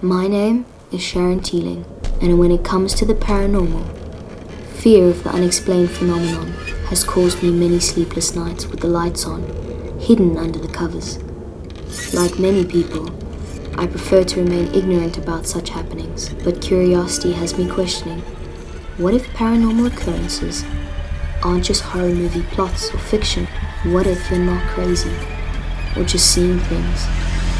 My name is Sharon Teeling, and when it comes to the paranormal, fear of the unexplained phenomenon has caused me many sleepless nights with the lights on, hidden under the covers. Like many people, I prefer to remain ignorant about such happenings, but curiosity has me questioning, what if paranormal occurrences aren't just horror movie plots or fiction? What if you're not crazy, or just seeing things?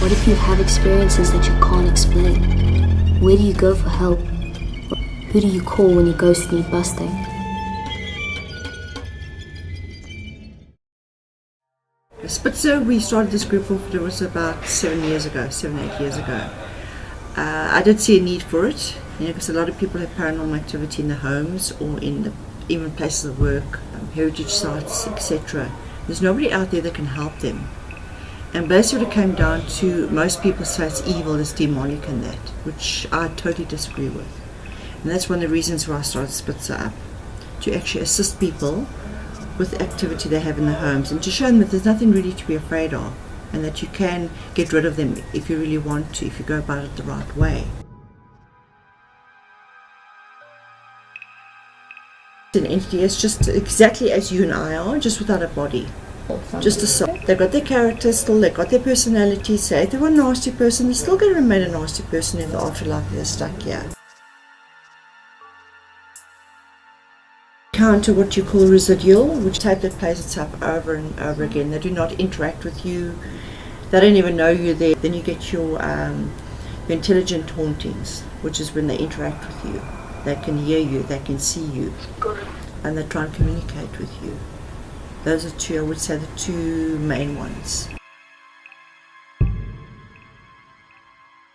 What if you have experiences that you can't explain? Where do you go for help? Who do you call when your ghosts need busting? Spitzer, we started this group off, it was about 7, 8 years ago. I did see a need for it, because a lot of people have paranormal activity in their homes or in even places of work, heritage sites, etc. There's nobody out there that can help them. And basically it came down to, most people say it's evil, it's demonic and that, which I totally disagree with. And that's one of the reasons why I started Spitzer up, to actually assist people with the activity they have in their homes and to show them that there's nothing really to be afraid of and that you can get rid of them if you really want to, if you go about it the right way. An entity is just exactly as you and I are, just without a body. Just a soul. They've got their character still, they've got their personality. Say if they were a nasty person, they're still going to remain a nasty person in the afterlife. They're stuck here. Counter what you call residual, which type that plays itself over and over again. They do not interact with you. They don't even know you're there. Then you get your intelligent hauntings, which is when they interact with you. They can hear you, they can see you, and they try and communicate with you. Those are two, I would say, the two main ones.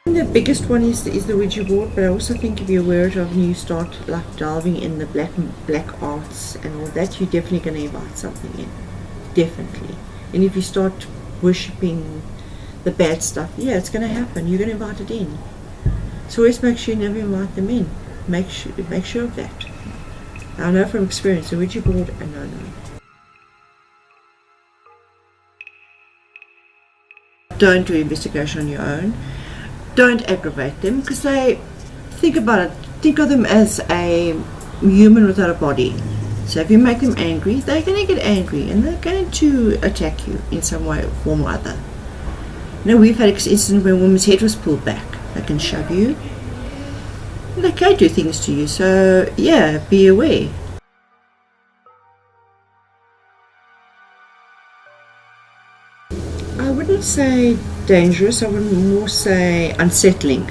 The biggest one is the Ouija board, but I also think if you're aware of it and you start like delving in the black arts and all that, you're definitely going to invite something in. Definitely. And if you start worshipping the bad stuff, yeah, it's going to happen. You're going to invite it in. So always make sure you never invite them in. Make sure of that. I know from experience, the Ouija board, I know. Don't do investigation on your own. Don't aggravate them, because they, think about it, think of them as a human without a body. So if you make them angry, they're going to get angry and they're going to attack you in some way, form or other. We've had instances where a woman's head was pulled back. They can shove you. They can do things to you, so yeah, be aware. I wouldn't say dangerous, I would more say unsettling.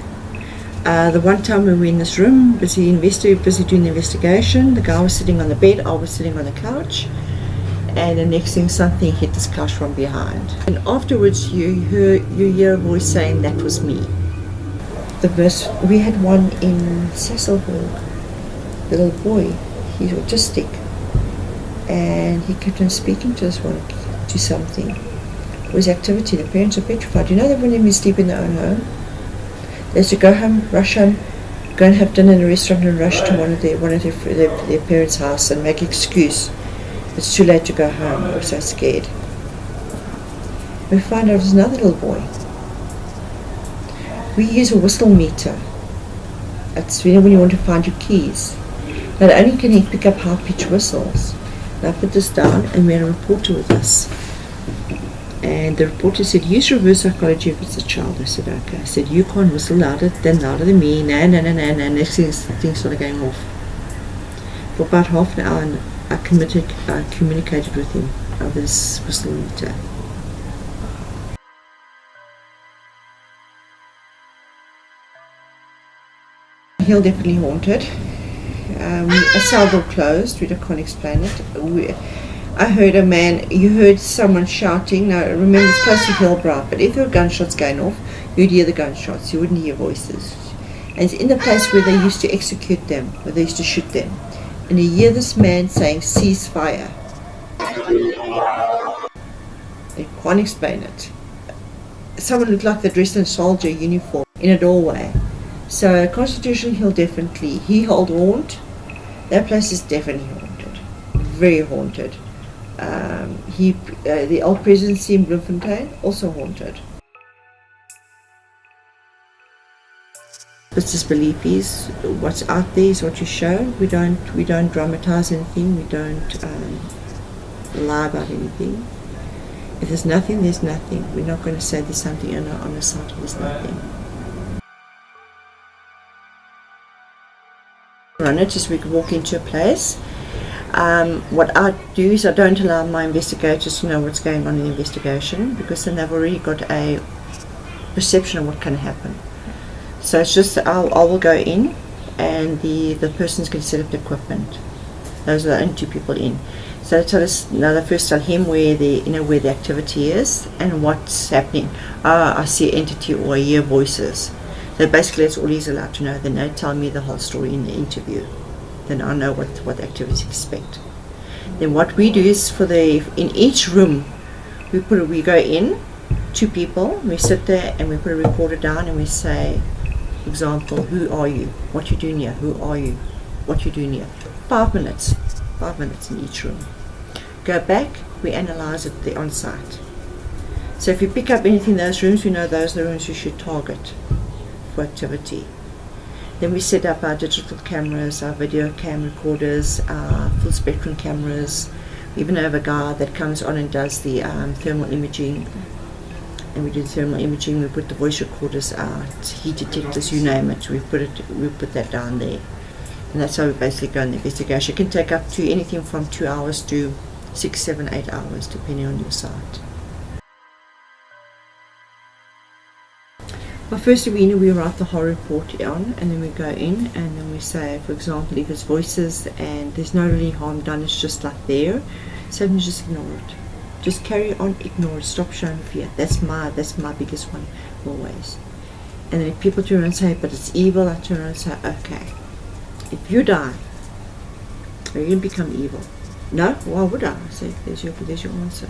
The one time we were in this room, busy doing the investigation, the guy was sitting on the bed, I was sitting on the couch, and the next thing something hit this couch from behind. And afterwards you hear a voice saying, "That was me." We had one in Sasselburg, the little boy, he's autistic, and he kept on speaking to us to something. It was activity, the parents were petrified. You know that when they sleep in their own home, they used to go home, rush home, go and have dinner in a restaurant and rush to one of their parents' house and make an excuse. It's too late to go home, we're so scared. We find out there's another little boy. We use a whistle meter. It's when you want to find your keys. Not only can he pick up high-pitched whistles, and I put this down and we had a reporter with us. And the reporter said, use reverse psychology if it's a child. I said, okay. I said, you can't whistle louder than me. No. Next thing, things started going off. For about half an hour, and I communicated with him over this whistle meter. Hill definitely haunted. A cell door closed. We can't explain it. I heard a man. You heard someone shouting. Now remember, it's close to Hillbrow, but if there were gunshots going off, you'd hear the gunshots. You wouldn't hear voices. And it's in the place where they used to execute them, where they used to shoot them. And you hear this man saying, "Cease fire." You can't explain it. Someone looked like they're dressed in a soldier uniform in a doorway. So Constitutional Hill definitely, he held haunt. That place is definitely haunted, very haunted. The old presidency in Bloemfontein, also haunted. business belief is what's out there is what you show. We don't dramatize anything. We don't lie about anything. If there's nothing, there's nothing. We're not going to say there's something on the side of there's nothing. Run it as we walk into a place. What I do is I don't allow my investigators to know what's going on in the investigation, because then they've already got a perception of what can happen. So it's just I will go in, and the person's going to set up the equipment. Those are the only two people in. So they first tell him where the activity is and what's happening. I see an entity or I hear voices. So basically that's all he's allowed to know. Then they tell me the whole story in the interview. Then I know what activities to expect. Then what we do is in each room we go in, two people, we sit there and we put a recorder down and we say, for example, who are you? What you doing here? Who are you? What you doing here? 5 minutes. 5 minutes in each room. Go back, we analyze it on site. So if you pick up anything in those rooms, we know those are the rooms you should target for activity. Then we set up our digital cameras, our video cam recorders, our full spectrum cameras. We even have a guy that comes on and does the thermal imaging. And we do thermal imaging, we put the voice recorders out, heat detectors, you name it, we put that down there. And that's how we basically go in the investigation. It can take up to anything from 2 hours to 6, 7, 8 hours, depending on your site. Well, first we write the whole report on, and then we go in and then we say, for example, if it's voices and there's no really harm done, it's just like there, so then just ignore it. Just carry on, ignore it, stop showing fear. That's my biggest one, always. And then if people turn around and say, but it's evil, I turn around and say, okay, if you die, are you going to become evil? No? Why would I? I say, there's your answer.